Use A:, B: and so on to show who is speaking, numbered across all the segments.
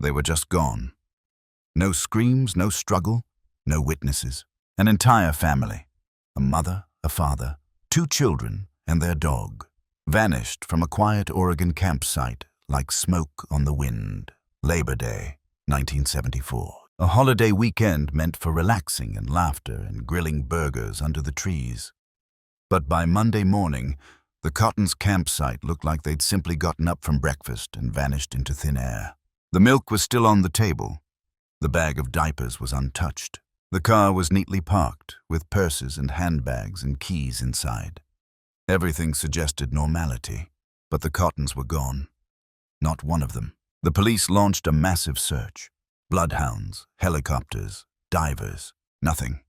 A: They were just gone. No screams, no struggle, no witnesses. An entire family, a mother, a father, 2 children, and their dog, vanished from a quiet Oregon campsite like smoke on the wind. Labor Day, 1974. A holiday weekend meant for relaxing and laughter and grilling burgers under the trees. But by Monday morning, the Cottons' campsite looked like they'd simply gotten up from breakfast and vanished into thin air. The milk was still on the table. The bag of diapers was untouched. The car was neatly parked, with purses and handbags and keys inside. Everything suggested normality, but the Cottons were gone. Not one of them. The police launched a massive search. Bloodhounds, helicopters, divers, nothing.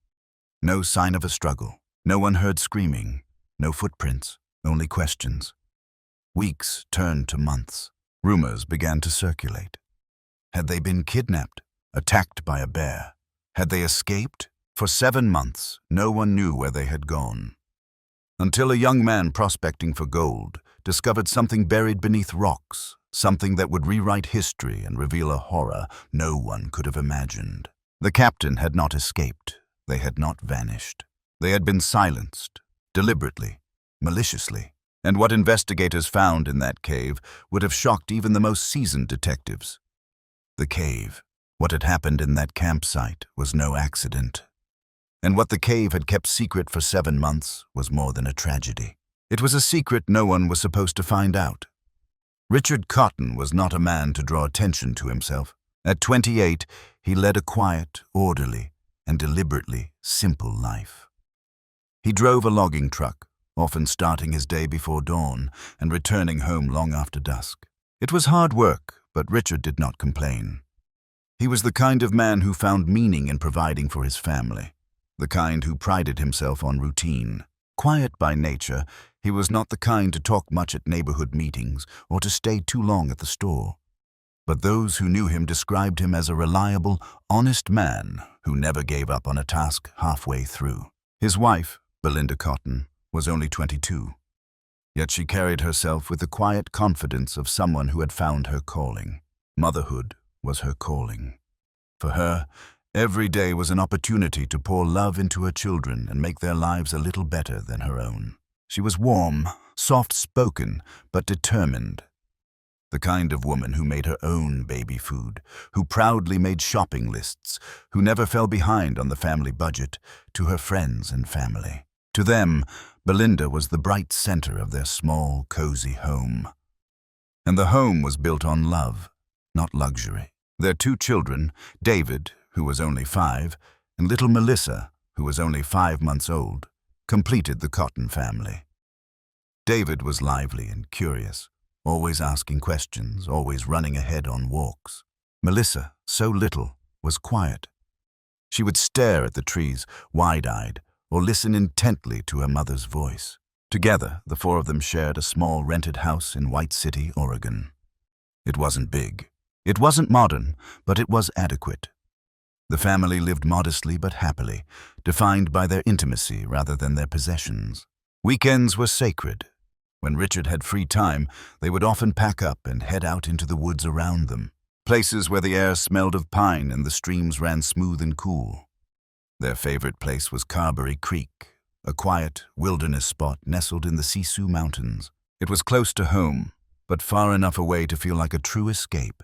A: No sign of a struggle. No one heard screaming. No footprints, only questions. Weeks turned to months. Rumors began to circulate. Had they been kidnapped? Attacked by a bear? Had they escaped? For 7 months, no one knew where they had gone. Until a young man prospecting for gold discovered something buried beneath rocks, something that would rewrite history and reveal a horror no one could have imagined. The captain had not escaped. They had not vanished. They had been silenced, deliberately, maliciously. And what investigators found in that cave would have shocked even the most seasoned detectives. The cave. What had happened in that campsite was no accident. And what the cave had kept secret for 7 months was more than a tragedy. It was a secret no one was supposed to find out. Richard Cotton was not a man to draw attention to himself. At 28, he led a quiet, orderly, and deliberately simple life. He drove a logging truck, often starting his day before dawn and returning home long after dusk. It was hard work, but Richard did not complain. He was the kind of man who found meaning in providing for his family, the kind who prided himself on routine. Quiet by nature, he was not the kind to talk much at neighborhood meetings or to stay too long at the store. But those who knew him described him as a reliable, honest man who never gave up on a task halfway through. His wife, Belinda Cotton, was only 22. Yet she carried herself with the quiet confidence of someone who had found her calling. Motherhood was her calling. For her, every day was an opportunity to pour love into her children and make their lives a little better than her own. She was warm, soft-spoken, but determined. The kind of woman who made her own baby food, who proudly made shopping lists, who never fell behind on the family budget, to her friends and family. To them, Belinda was the bright center of their small, cozy home. And the home was built on love, not luxury. Their 2 children, David, who was only 5, and little Melissa, who was only 5 months old, completed the Cotton family. David was lively and curious, always asking questions, always running ahead on walks. Melissa, so little, was quiet. She would stare at the trees, wide-eyed, or listen intently to her mother's voice. Together, the 4 of them shared a small rented house in White City, Oregon. It wasn't big. It wasn't modern, but it was adequate. The family lived modestly but happily, defined by their intimacy rather than their possessions. Weekends were sacred. When Richard had free time, they would often pack up and head out into the woods around them, places where the air smelled of pine and the streams ran smooth and cool. Their favorite place was Carberry Creek, a quiet, wilderness spot nestled in the Siskiyou Mountains. It was close to home, but far enough away to feel like a true escape.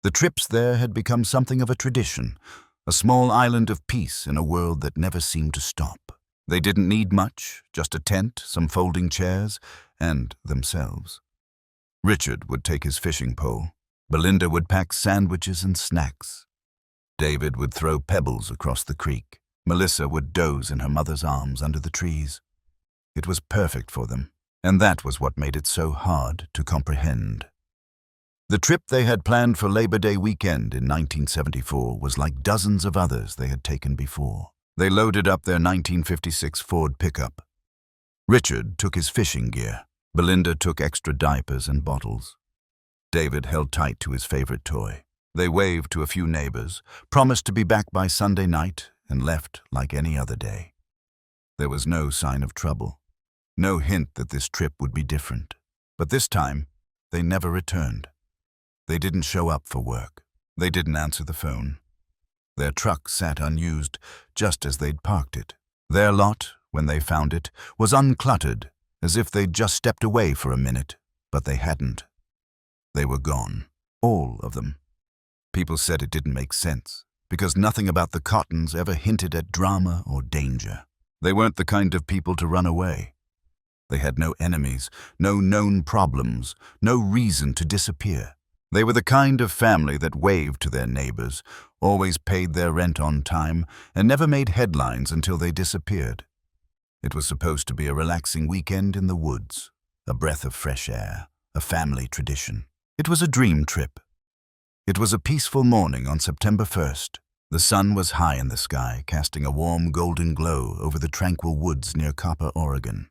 A: The trips there had become something of a tradition, a small island of peace in a world that never seemed to stop. They didn't need much, just a tent, some folding chairs, and themselves. Richard would take his fishing pole. Belinda would pack sandwiches and snacks. David would throw pebbles across the creek. Melissa would doze in her mother's arms under the trees. It was perfect for them, and that was what made it so hard to comprehend. The trip they had planned for Labor Day weekend in 1974 was like dozens of others they had taken before. They loaded up their 1956 Ford pickup. Richard took his fishing gear. Belinda took extra diapers and bottles. David held tight to his favorite toy. They waved to a few neighbors, promised to be back by Sunday night, and left like any other day. There was no sign of trouble, no hint that this trip would be different. But this time, they never returned. They didn't show up for work. They didn't answer the phone. Their truck sat unused, just as they'd parked it. Their lot, when they found it, was uncluttered, as if they'd just stepped away for a minute, but they hadn't. They were gone. All of them. People said it didn't make sense, because nothing about the Cottons ever hinted at drama or danger. They weren't the kind of people to run away. They had no enemies, no known problems, no reason to disappear. They were the kind of family that waved to their neighbors, always paid their rent on time, and never made headlines until they disappeared. It was supposed to be a relaxing weekend in the woods, a breath of fresh air, a family tradition. It was a dream trip. It was a peaceful morning on September 1st. The sun was high in the sky, casting a warm golden glow over the tranquil woods near Copper, Oregon.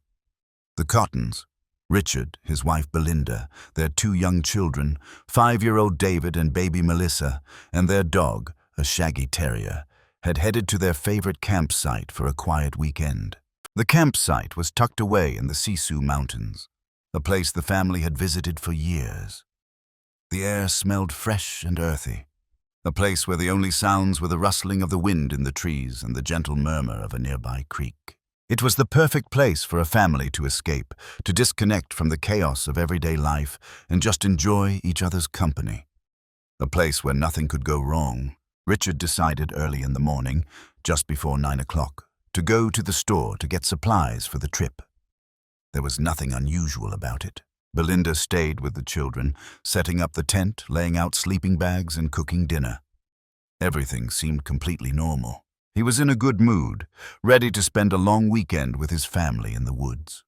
A: The Cottons, Richard, his wife Belinda, their 2 young children, 5-year-old David and baby Melissa, and their dog, a shaggy terrier, had headed to their favorite campsite for a quiet weekend. The campsite was tucked away in the Siskiyou Mountains, a place the family had visited for years. The air smelled fresh and earthy, a place where the only sounds were the rustling of the wind in the trees and the gentle murmur of a nearby creek. It was the perfect place for a family to escape, to disconnect from the chaos of everyday life and just enjoy each other's company. A place where nothing could go wrong. Richard decided early in the morning, just before 9 o'clock, to go to the store to get supplies for the trip. There was nothing unusual about it. Belinda stayed with the children, setting up the tent, laying out sleeping bags, and cooking dinner. Everything seemed completely normal. He was in a good mood, ready to spend a long weekend with his family in the woods.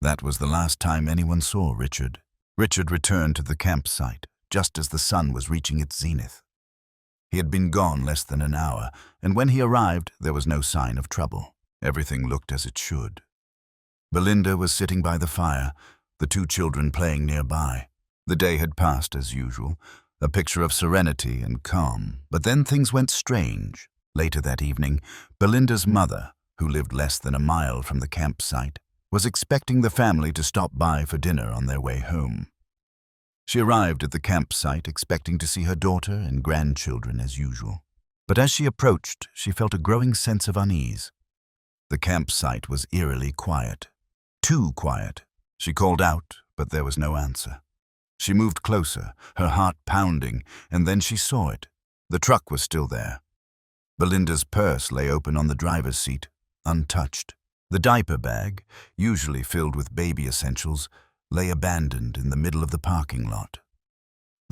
A: That was the last time anyone saw Richard. Richard returned to the campsite just as the sun was reaching its zenith. He had been gone less than an hour, and when he arrived, there was no sign of trouble. Everything looked as it should. Belinda was sitting by the fire, the 2 children playing nearby. The day had passed as usual, a picture of serenity and calm, but then things went strange. Later that evening, Belinda's mother, who lived less than a mile from the campsite, was expecting the family to stop by for dinner on their way home. She arrived at the campsite expecting to see her daughter and grandchildren as usual. But as she approached, she felt a growing sense of unease. The campsite was eerily quiet. Too quiet. She called out, but there was no answer. She moved closer, her heart pounding, and then she saw it. The truck was still there. Belinda's purse lay open on the driver's seat, untouched. The diaper bag, usually filled with baby essentials, lay abandoned in the middle of the parking lot.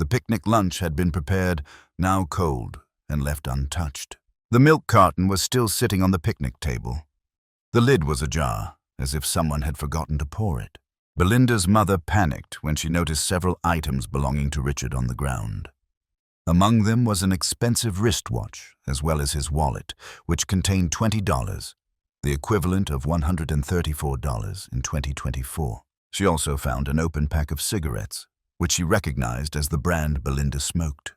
A: The picnic lunch had been prepared, now cold, and left untouched. The milk carton was still sitting on the picnic table. The lid was ajar, as if someone had forgotten to pour it. Belinda's mother panicked when she noticed several items belonging to Richard on the ground. Among them was an expensive wristwatch, as well as his wallet, which contained $20, the equivalent of $134 in 2024. She also found an open pack of cigarettes, which she recognized as the brand Belinda smoked.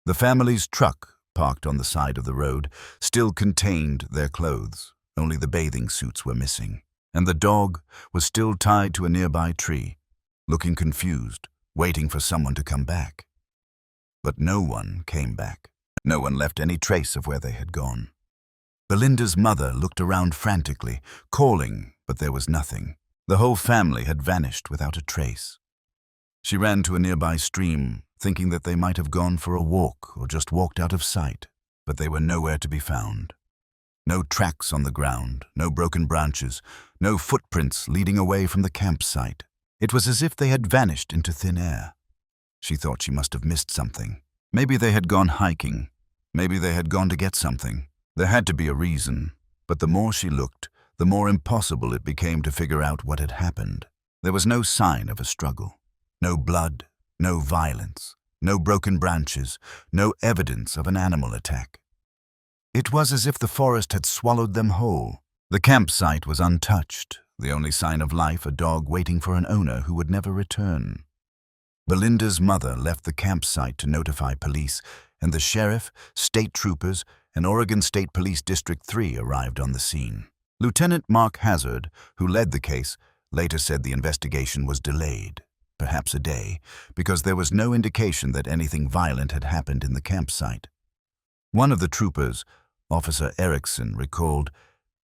A: The family's truck, parked on the side of the road, still contained their clothes. Only the bathing suits were missing, and the dog was still tied to a nearby tree, looking confused, waiting for someone to come back. But no one came back. No one left any trace of where they had gone. Belinda's mother looked around frantically, calling, but there was nothing. The whole family had vanished without a trace. She ran to a nearby stream, thinking that they might have gone for a walk or just walked out of sight, but they were nowhere to be found. No tracks on the ground, no broken branches, no footprints leading away from the campsite. It was as if they had vanished into thin air. She thought she must have missed something. Maybe they had gone hiking. Maybe they had gone to get something. There had to be a reason, but the more she looked, the more impossible it became to figure out what had happened. There was no sign of a struggle. No blood, no violence, no broken branches, no evidence of an animal attack. It was as if the forest had swallowed them whole. The campsite was untouched, the only sign of life a dog waiting for an owner who would never return. Belinda's mother left the campsite to notify police, and the sheriff, state troopers, and Oregon State Police District 3 arrived on the scene. Lieutenant Mark Hazard, who led the case, later said the investigation was delayed. perhaps a day, because there was no indication that anything violent had happened in the campsite. One of the troopers, Officer Erickson, recalled,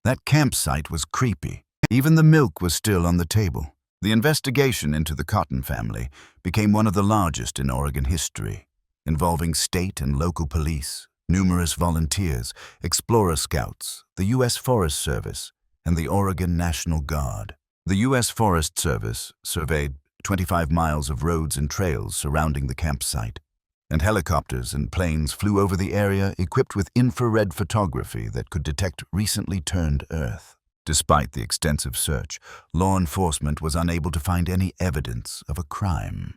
A: "That campsite was creepy. Even the milk was still on the table." The investigation into the Cotton family became one of the largest in Oregon history, involving state and local police, numerous volunteers, explorer scouts, the U.S. Forest Service, and the Oregon National Guard. The U.S. Forest Service surveyed 25 miles of roads and trails surrounding the campsite, and helicopters and planes flew over the area equipped with infrared photography that could detect recently turned Earth. Despite the extensive search, law enforcement was unable to find any evidence of a crime.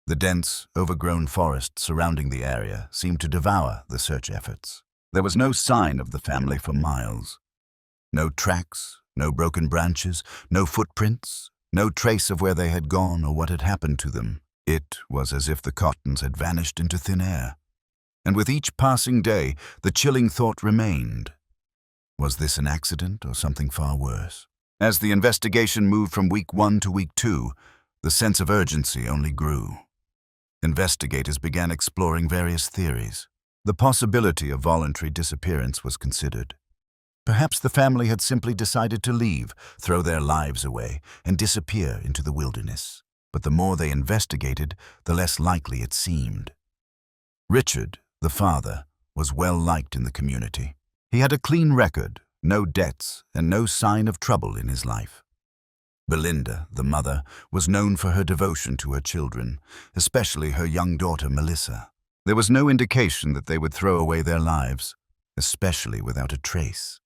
A: The dense, overgrown forest surrounding the area seemed to devour the search efforts. There was no sign of the family for miles. No tracks, no broken branches, no footprints, no trace of where they had gone or what had happened to them. It was as if the Cottons had vanished into thin air. And with each passing day, the chilling thought remained. Was this an accident or something far worse? As the investigation moved from week 1 to week 2, the sense of urgency only grew. Investigators began exploring various theories. The possibility of voluntary disappearance was considered. Perhaps the family had simply decided to leave, throw their lives away, and disappear into the wilderness. But the more they investigated, the less likely it seemed. Richard, the father, was well liked in the community. He had a clean record, no debts, and no sign of trouble in his life. Belinda, the mother, was known for her devotion to her children, especially her young daughter Melissa. There was no indication that they would throw away their lives, especially without a trace.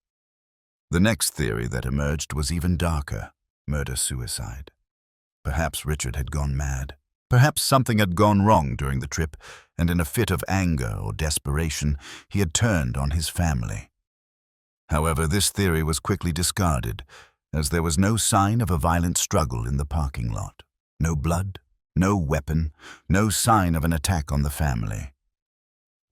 A: The next theory that emerged was even darker: murder-suicide. Perhaps Richard had gone mad. Perhaps something had gone wrong during the trip, and in a fit of anger or desperation, he had turned on his family. However, this theory was quickly discarded, as there was no sign of a violent struggle in the parking lot. No blood, no weapon, no sign of an attack on the family.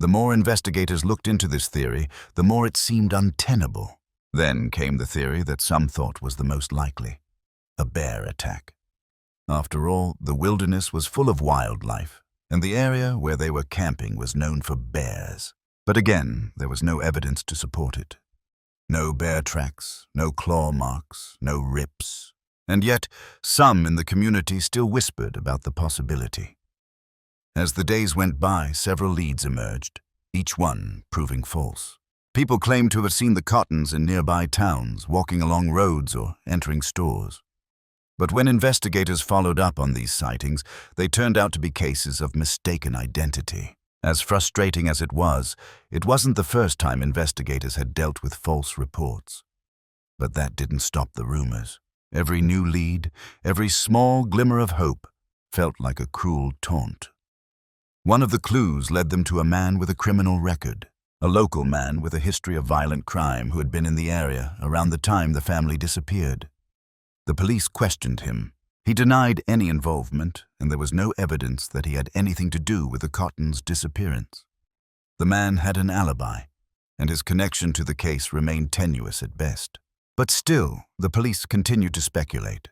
A: The more investigators looked into this theory, the more it seemed untenable. Then came the theory that some thought was the most likely: a bear attack. After all, the wilderness was full of wildlife, and the area where they were camping was known for bears. But again, there was no evidence to support it. No bear tracks, no claw marks, no rips. And yet, some in the community still whispered about the possibility. As the days went by, several leads emerged, each one proving false. People claimed to have seen the Cottons in nearby towns, walking along roads or entering stores. But when investigators followed up on these sightings, they turned out to be cases of mistaken identity. As frustrating as it wasn't the first time investigators had dealt with false reports. But that didn't stop the rumors. Every new lead, every small glimmer of hope, felt like a cruel taunt. One of the clues led them to a man with a criminal record, a local man with a history of violent crime who had been in the area around the time the family disappeared. The police questioned him. He denied any involvement, and there was no evidence that he had anything to do with the Cottons' disappearance. The man had an alibi, and his connection to the case remained tenuous at best. But still, the police continued to speculate.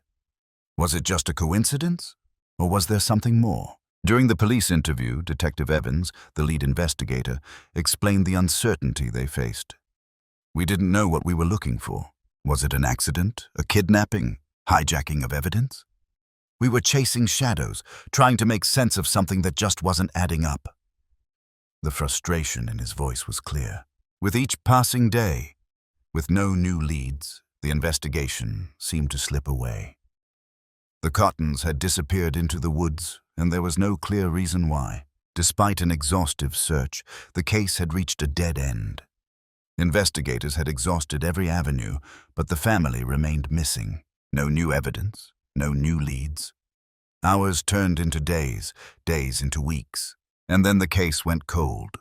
A: Was it just a coincidence, or was there something more? During the police interview, Detective Evans, the lead investigator, explained the uncertainty they faced. "We didn't know what we were looking for. Was it an accident, a kidnapping, hijacking of evidence? We were chasing shadows, trying to make sense of something that just wasn't adding up." The frustration in his voice was clear. With each passing day, with no new leads, the investigation seemed to slip away. The Cottons had disappeared into the woods, and there was no clear reason why. Despite an exhaustive search, the case had reached a dead end. Investigators had exhausted every avenue, but the family remained missing. No new evidence, no new leads. Hours turned into days, days into weeks, and then the case went cold.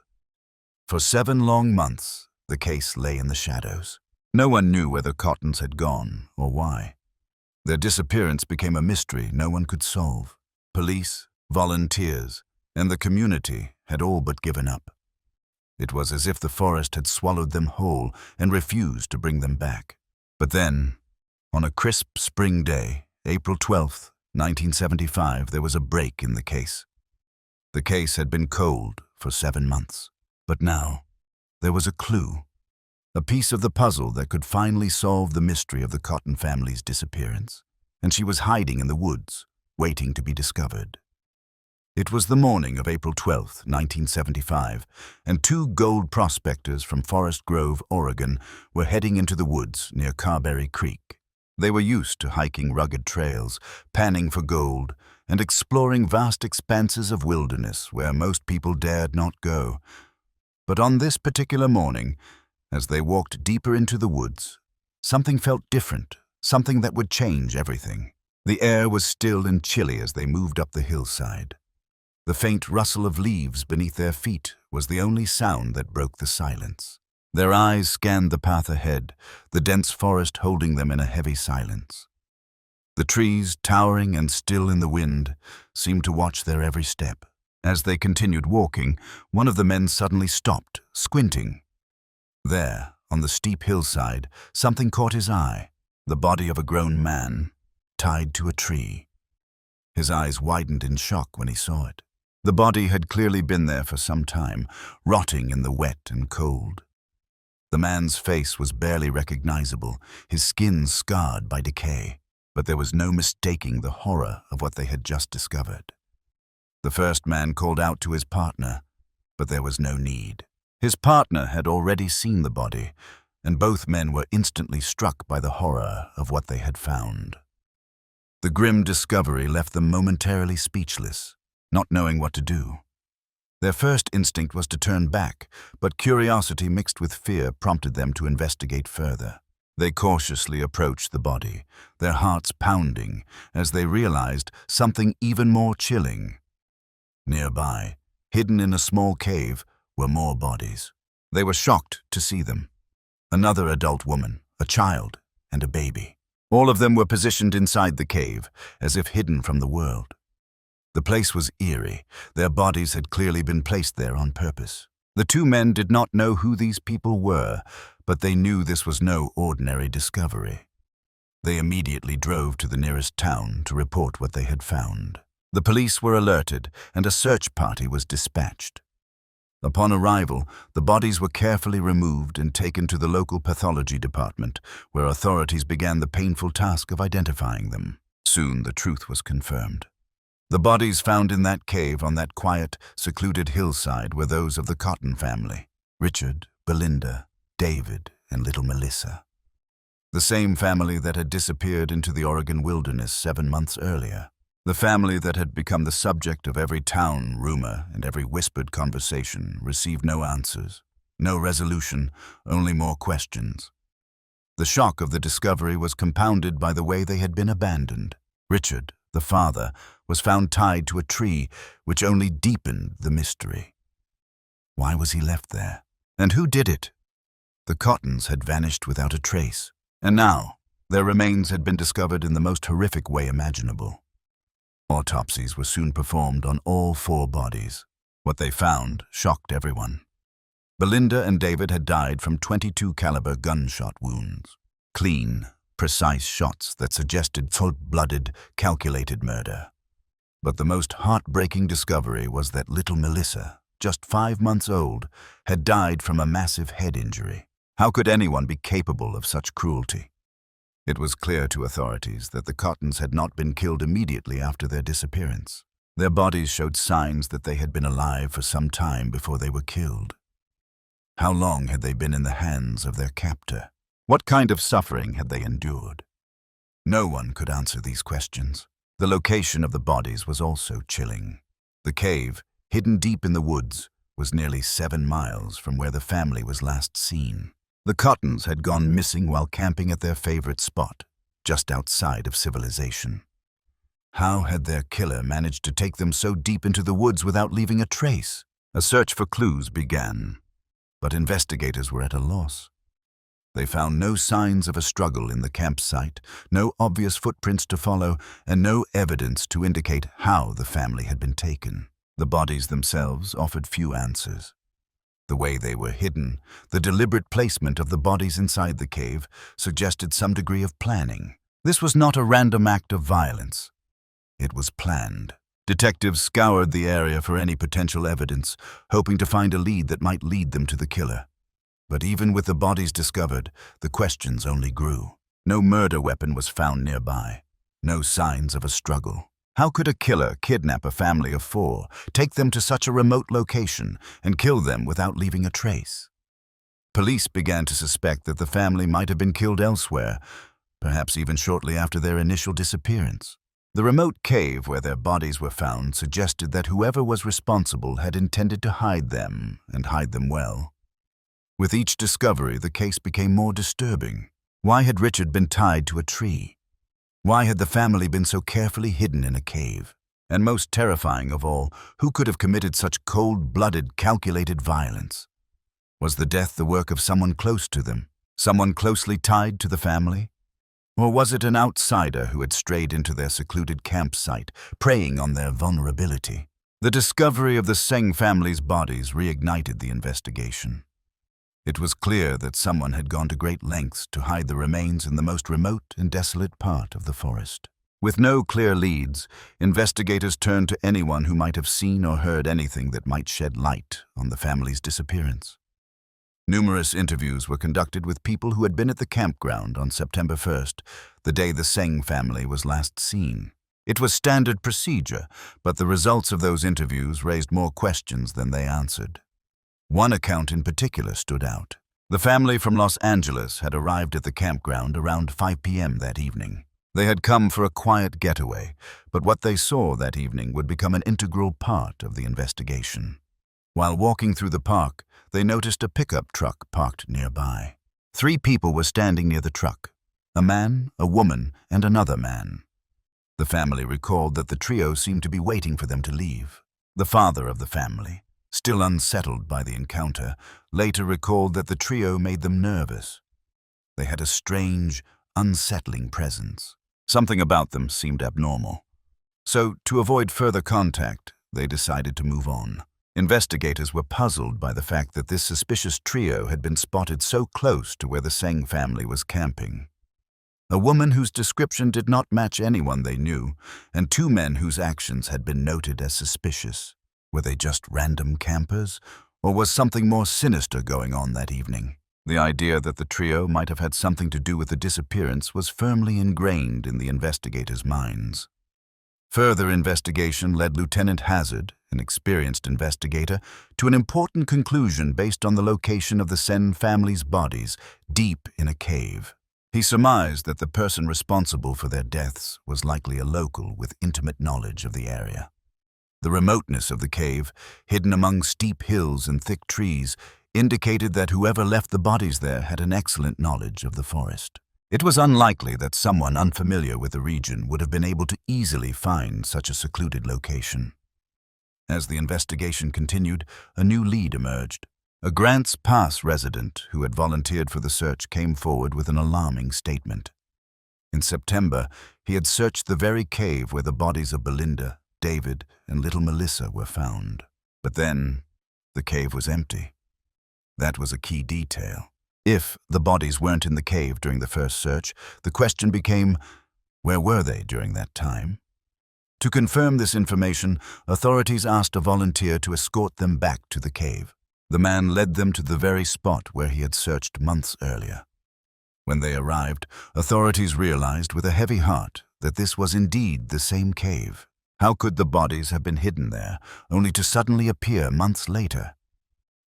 A: For 7 long months, the case lay in the shadows. No one knew where the Cottons had gone or why. Their disappearance became a mystery no one could solve. Police, volunteers, and the community had all but given up. It was as if the forest had swallowed them whole and refused to bring them back. But then, on a crisp spring day, April 12th, 1975, there was a break in the case. The case had been cold for 7 months, but now there was a clue, a piece of the puzzle that could finally solve the mystery of the Cotton family's disappearance, and she was hiding in the woods, waiting to be discovered. It was the morning of April 12, 1975, and 2 gold prospectors from Forest Grove, Oregon, were heading into the woods near Carberry Creek. They were used to hiking rugged trails, panning for gold, and exploring vast expanses of wilderness where most people dared not go. But on this particular morning, as they walked deeper into the woods, something felt different, something that would change everything. The air was still and chilly as they moved up the hillside. The faint rustle of leaves beneath their feet was the only sound that broke the silence. Their eyes scanned the path ahead, the dense forest holding them in a heavy silence. The trees, towering and still in the wind, seemed to watch their every step. As they continued walking, one of the men suddenly stopped, squinting. There, on the steep hillside, something caught his eye, the body of a grown man, tied to a tree. His eyes widened in shock when he saw it. The body had clearly been there for some time, rotting in the wet and cold. The man's face was barely recognizable, his skin scarred by decay, but there was no mistaking the horror of what they had just discovered. The first man called out to his partner, but there was no need. His partner had already seen the body, and both men were instantly struck by the horror of what they had found. The grim discovery left them momentarily speechless, not knowing what to do. Their first instinct was to turn back, but curiosity mixed with fear prompted them to investigate further. They cautiously approached the body, their hearts pounding as they realized something even more chilling. Nearby, hidden in a small cave, were more bodies. They were shocked to see them. Another adult woman, a child, and a baby. All of them were positioned inside the cave, as if hidden from the world. The place was eerie. Their bodies had clearly been placed there on purpose. The 2 men did not know who these people were, but they knew this was no ordinary discovery. They immediately drove to the nearest town to report what they had found. The police were alerted, and a search party was dispatched. Upon arrival, the bodies were carefully removed and taken to the local pathology department, where authorities began the painful task of identifying them. Soon the truth was confirmed. The bodies found in that cave on that quiet, secluded hillside were those of the Cotton family: Richard, Belinda, David, and little Melissa. The same family that had disappeared into the Oregon wilderness 7 months earlier. The family that had become the subject of every town rumor and every whispered conversation received no answers, no resolution, only more questions. The shock of the discovery was compounded by the way they had been abandoned. Richard, the father, was found tied to a tree, which only deepened the mystery. Why was he left there? And who did it? The Cottons had vanished without a trace, and now their remains had been discovered in the most horrific way imaginable. Autopsies were soon performed on all 4 bodies. What they found shocked everyone. Belinda and David had died from .22 caliber gunshot wounds. Clean, precise shots that suggested cold-blooded, calculated murder. But the most heartbreaking discovery was that little Melissa, just 5 months old, had died from a massive head injury. How could anyone be capable of such cruelty? It was clear to authorities that the Cottons had not been killed immediately after their disappearance. Their bodies showed signs that they had been alive for some time before they were killed. How long had they been in the hands of their captor? What kind of suffering had they endured? No one could answer these questions. The location of the bodies was also chilling. The cave, hidden deep in the woods, was nearly 7 miles from where the family was last seen. The Cottons had gone missing while camping at their favorite spot, just outside of civilization. How had their killer managed to take them so deep into the woods without leaving a trace? A search for clues began, but investigators were at a loss. They found no signs of a struggle in the campsite, no obvious footprints to follow, and no evidence to indicate how the family had been taken. The bodies themselves offered few answers. The way they were hidden, the deliberate placement of the bodies inside the cave, suggested some degree of planning. This was not a random act of violence. It was planned. Detectives scoured the area for any potential evidence, hoping to find a lead that might lead them to the killer. But even with the bodies discovered, the questions only grew. No murder weapon was found nearby. No signs of a struggle. How could a killer kidnap a family of 4, take them to such a remote location, and kill them without leaving a trace? Police began to suspect that the family might have been killed elsewhere, perhaps even shortly after their initial disappearance. The remote cave where their bodies were found suggested that whoever was responsible had intended to hide them, and hide them well. With each discovery, the case became more disturbing. Why had Richard been tied to a tree? Why had the family been so carefully hidden in a cave? And most terrifying of all, who could have committed such cold-blooded, calculated violence? Was the death the work of someone close to them, someone closely tied to the family? Or was it an outsider who had strayed into their secluded campsite, preying on their vulnerability? The discovery of the Seng family's bodies reignited the investigation. It was clear that someone had gone to great lengths to hide the remains in the most remote and desolate part of the forest. With no clear leads, investigators turned to anyone who might have seen or heard anything that might shed light on the family's disappearance. Numerous interviews were conducted with people who had been at the campground on September 1st, the day the Seng family was last seen. It was standard procedure, but the results of those interviews raised more questions than they answered. One account in particular stood out. The family from Los Angeles had arrived at the campground around 5 p.m. that evening. They had come for a quiet getaway, but what they saw that evening would become an integral part of the investigation. While walking through the park, they noticed a pickup truck parked nearby. 3 people were standing near the truck: a man, a woman, and another man. The family recalled that the trio seemed to be waiting for them to leave. The father of the family, still unsettled by the encounter, later recalled that the trio made them nervous. They had a strange, unsettling presence. Something about them seemed abnormal. So, to avoid further contact, they decided to move on. Investigators were puzzled by the fact that this suspicious trio had been spotted so close to where the Seng family was camping. A woman whose description did not match anyone they knew, and 2 men whose actions had been noted as suspicious. Were they just random campers, or was something more sinister going on that evening? The idea that the trio might have had something to do with the disappearance was firmly ingrained in the investigators' minds. Further investigation led Lieutenant Hazard, an experienced investigator, to an important conclusion based on the location of the Sen family's bodies deep in a cave. He surmised that the person responsible for their deaths was likely a local with intimate knowledge of the area. The remoteness of the cave, hidden among steep hills and thick trees, indicated that whoever left the bodies there had an excellent knowledge of the forest. It was unlikely that someone unfamiliar with the region would have been able to easily find such a secluded location. As the investigation continued, a new lead emerged. A Grants Pass resident who had volunteered for the search came forward with an alarming statement. In September, he had searched the very cave where the bodies of Belinda, David, and little Melissa were found. But then, the cave was empty. That was a key detail. If the bodies weren't in the cave during the first search, the question became, where were they during that time? To confirm this information, authorities asked a volunteer to escort them back to the cave. The man led them to the very spot where he had searched months earlier. When they arrived, authorities realized with a heavy heart that this was indeed the same cave. How could the bodies have been hidden there, only to suddenly appear months later?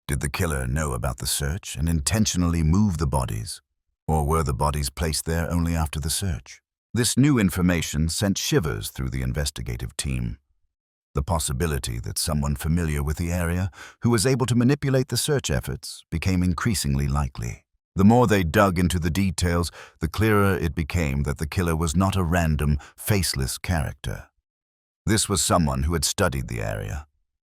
A: Did the killer know about the search and intentionally move the bodies? Or were the bodies placed there only after the search? This new information sent shivers through the investigative team. The possibility that someone familiar with the area, who was able to manipulate the search efforts, became increasingly likely. The more they dug into the details, the clearer it became that the killer was not a random, faceless character. This was someone who had studied the area,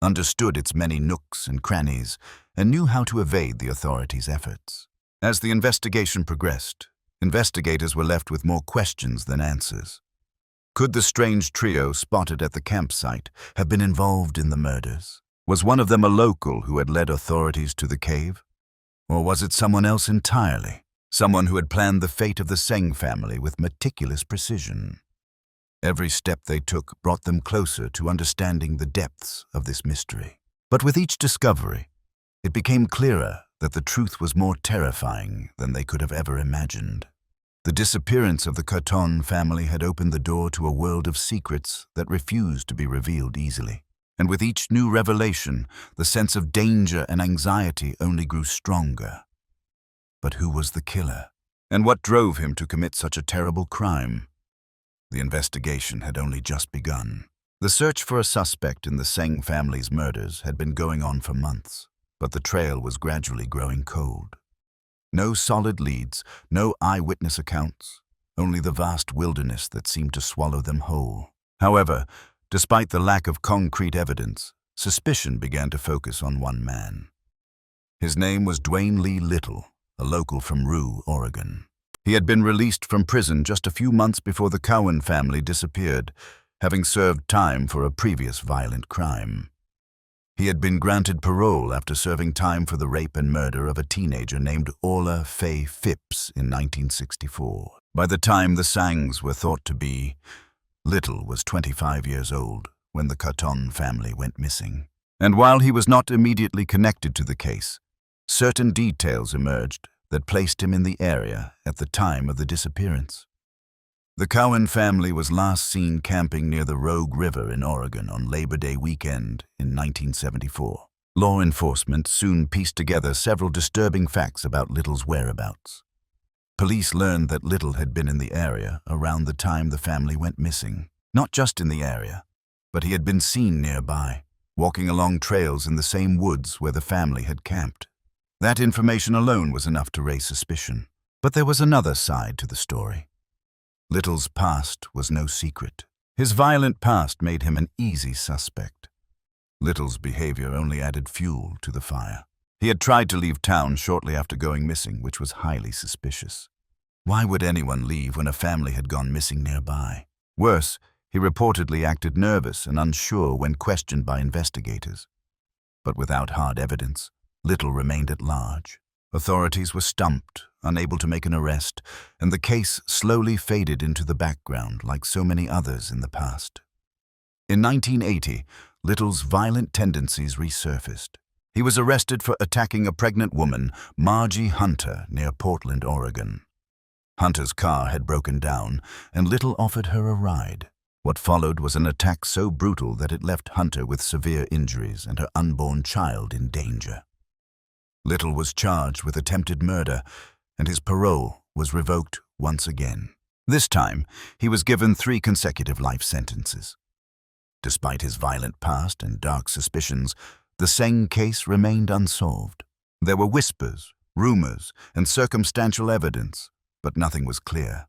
A: understood its many nooks and crannies, and knew how to evade the authorities' efforts. As the investigation progressed, investigators were left with more questions than answers. Could the strange trio spotted at the campsite have been involved in the murders? Was one of them a local who had led authorities to the cave? Or was it someone else entirely? Someone who had planned the fate of the Seng family with meticulous precision? Every step they took brought them closer to understanding the depths of this mystery. But with each discovery, it became clearer that the truth was more terrifying than they could have ever imagined. The disappearance of the Carton family had opened the door to a world of secrets that refused to be revealed easily. And with each new revelation, the sense of danger and anxiety only grew stronger. But who was the killer? And what drove him to commit such a terrible crime? The investigation had only just begun. The search for a suspect in the Seng family's murders had been going on for months, but the trail was gradually growing cold. No solid leads, no eyewitness accounts, only the vast wilderness that seemed to swallow them whole. However, despite the lack of concrete evidence, suspicion began to focus on one man. His name was Dwayne Lee Little, a local from Rue, Oregon. He had been released from prison just a few months before the Cowan family disappeared, having served time for a previous violent crime. He had been granted parole after serving time for the rape and murder of a teenager named Orla Faye Phipps in 1964. By the time the Sangs were thought to be, Little was 25 years old when the Carton family went missing. And while he was not immediately connected to the case, certain details emerged that placed him in the area at the time of the disappearance. The Cowan family was last seen camping near the Rogue River in Oregon on Labor Day weekend in 1974. Law enforcement soon pieced together several disturbing facts about Little's whereabouts. Police learned that Little had been in the area around the time the family went missing. Not just in the area, but he had been seen nearby, walking along trails in the same woods where the family had camped. That information alone was enough to raise suspicion. But there was another side to the story. Little's past was no secret. His violent past made him an easy suspect. Little's behavior only added fuel to the fire. He had tried to leave town shortly after going missing, which was highly suspicious. Why would anyone leave when a family had gone missing nearby? Worse, he reportedly acted nervous and unsure when questioned by investigators. But without hard evidence, Little remained at large. Authorities were stumped, unable to make an arrest, and the case slowly faded into the background like so many others in the past. In 1980, Little's violent tendencies resurfaced. He was arrested for attacking a pregnant woman, Margie Hunter, near Portland, Oregon. Hunter's car had broken down, and Little offered her a ride. What followed was an attack so brutal that it left Hunter with severe injuries and her unborn child in danger. Little was charged with attempted murder, and his parole was revoked once again. This time, he was given 3 consecutive life sentences. Despite his violent past and dark suspicions, the Seng case remained unsolved. There were whispers, rumors, and circumstantial evidence, but nothing was clear.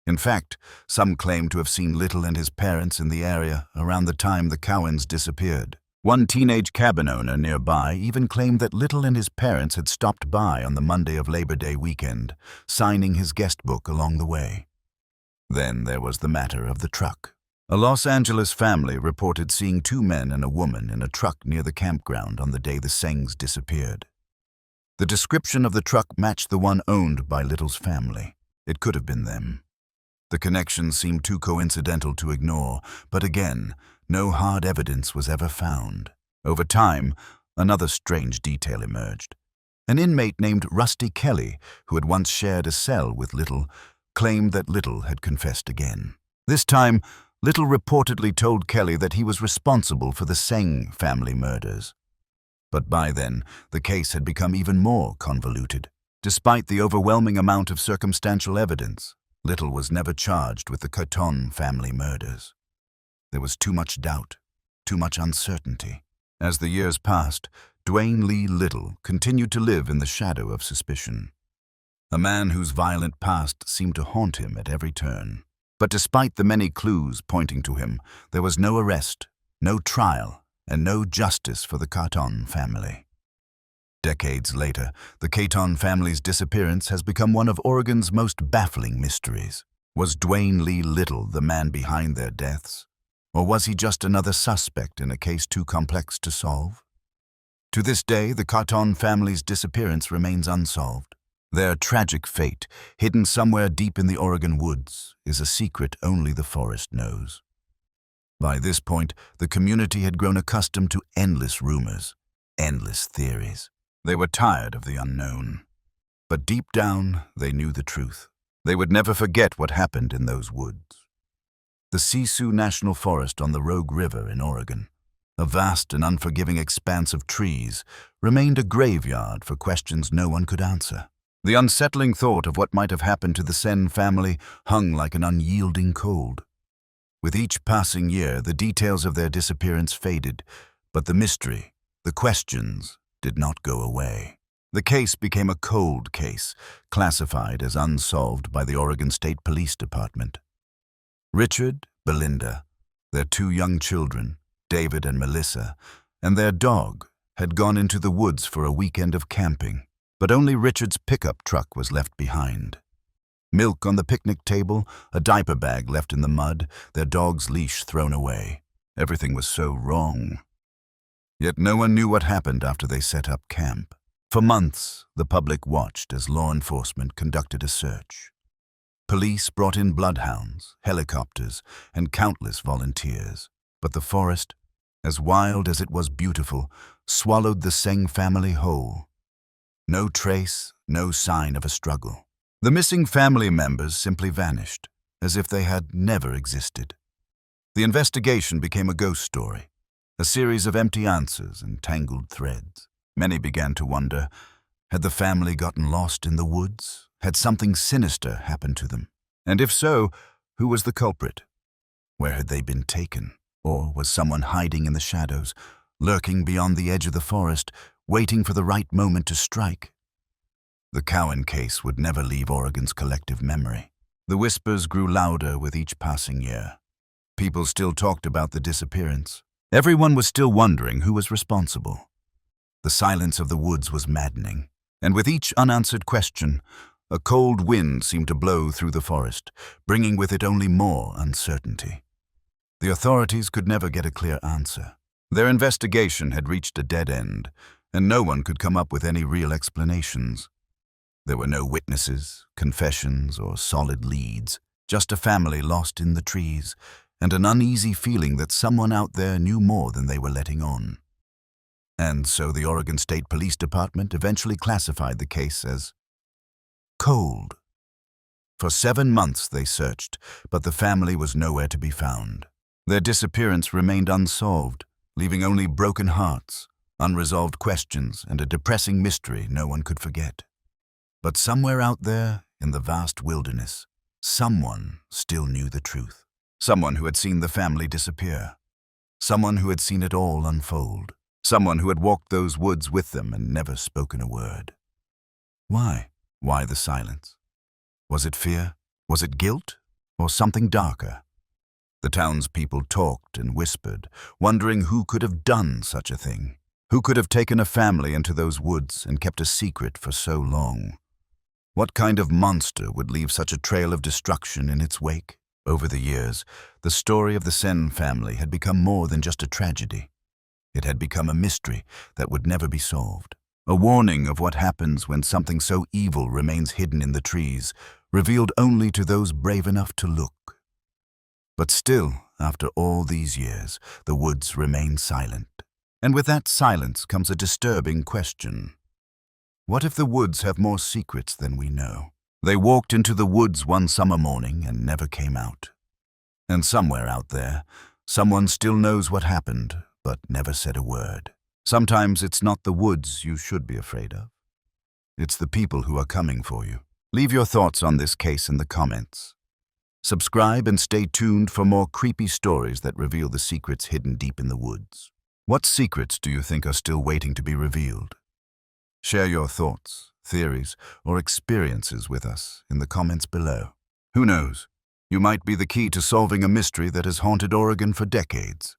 A: In fact, some claimed to have seen Little and his parents in the area around the time the Cowans disappeared. One teenage cabin owner nearby even claimed that Little and his parents had stopped by on the Monday of Labor Day weekend, signing his guest book along the way. Then there was the matter of the truck. A Los Angeles family reported seeing 2 men and a woman in a truck near the campground on the day the Sengs disappeared. The description of the truck matched the one owned by Little's family. It could have been them. The connection seemed too coincidental to ignore, but again, no hard evidence was ever found. Over time, another strange detail emerged. An inmate named Rusty Kelly, who had once shared a cell with Little, claimed that Little had confessed again. This time, Little reportedly told Kelly that he was responsible for the Seng family murders. But by then, the case had become even more convoluted. Despite the overwhelming amount of circumstantial evidence, Little was never charged with the Carton family murders. There was too much doubt, too much uncertainty. As the years passed, Dwayne Lee Little continued to live in the shadow of suspicion. A man whose violent past seemed to haunt him at every turn. But despite the many clues pointing to him, there was no arrest, no trial, and no justice for the Carton family. Decades later, the Carton family's disappearance has become one of Oregon's most baffling mysteries. Was Dwayne Lee Little the man behind their deaths? Or was he just another suspect in a case too complex to solve? To this day, the Carton family's disappearance remains unsolved. Their tragic fate, hidden somewhere deep in the Oregon woods, is a secret only the forest knows. By this point, the community had grown accustomed to endless rumors, endless theories. They were tired of the unknown. But deep down, they knew the truth. They would never forget what happened in those woods. The Siskiyou National Forest on the Rogue River in Oregon, a vast and unforgiving expanse of trees, remained a graveyard for questions no one could answer. The unsettling thought of what might have happened to the Sen family hung like an unyielding cold. With each passing year, the details of their disappearance faded, but the mystery, the questions, did not go away. The case became a cold case, classified as unsolved by the Oregon State Police Department. Richard, Belinda, their two young children, David and Melissa, and their dog had gone into the woods for a weekend of camping, but only Richard's pickup truck was left behind. Milk on the picnic table, a diaper bag left in the mud, their dog's leash thrown away. Everything was so wrong. Yet no one knew what happened after they set up camp. For months, the public watched as law enforcement conducted a search. Police brought in bloodhounds, helicopters, and countless volunteers. But the forest, as wild as it was beautiful, swallowed the Seng family whole. No trace, no sign of a struggle. The missing family members simply vanished, as if they had never existed. The investigation became a ghost story, a series of empty answers and tangled threads. Many began to wonder, had the family gotten lost in the woods? Had something sinister happened to them? And if so, who was the culprit? Where had they been taken? Or was someone hiding in the shadows, lurking beyond the edge of the forest, waiting for the right moment to strike? The Cowan case would never leave Oregon's collective memory. The whispers grew louder with each passing year. People still talked about the disappearance. Everyone was still wondering who was responsible. The silence of the woods was maddening, and with each unanswered question, a cold wind seemed to blow through the forest, bringing with it only more uncertainty. The authorities could never get a clear answer. Their investigation had reached a dead end, and no one could come up with any real explanations. There were no witnesses, confessions, or solid leads, just a family lost in the trees, and an uneasy feeling that someone out there knew more than they were letting on. And so the Oregon State Police Department eventually classified the case as cold. For 7 months they searched, but the family was nowhere to be found. Their disappearance remained unsolved, leaving only broken hearts, unresolved questions, and a depressing mystery no one could forget. But somewhere out there, in the vast wilderness, someone still knew the truth. Someone who had seen the family disappear. Someone who had seen it all unfold. Someone who had walked those woods with them and never spoken a word. Why? Why the silence? Was it fear? Was it guilt? Or something darker? The townspeople talked and whispered, wondering who could have done such a thing. Who could have taken a family into those woods and kept a secret for so long? What kind of monster would leave such a trail of destruction in its wake? Over the years, the story of the Sen family had become more than just a tragedy. It had become a mystery that would never be solved. A warning of what happens when something so evil remains hidden in the trees, revealed only to those brave enough to look. But still, after all these years, the woods remain silent. And with that silence comes a disturbing question. What if the woods have more secrets than we know? They walked into the woods one summer morning and never came out. And somewhere out there, someone still knows what happened, but never said a word. Sometimes it's not the woods you should be afraid of. It's the people who are coming for you. Leave your thoughts on this case in the comments. Subscribe and stay tuned for more creepy stories that reveal the secrets hidden deep in the woods. What secrets do you think are still waiting to be revealed? Share your thoughts, theories, or experiences with us in the comments below. Who knows? You might be the key to solving a mystery that has haunted Oregon for decades.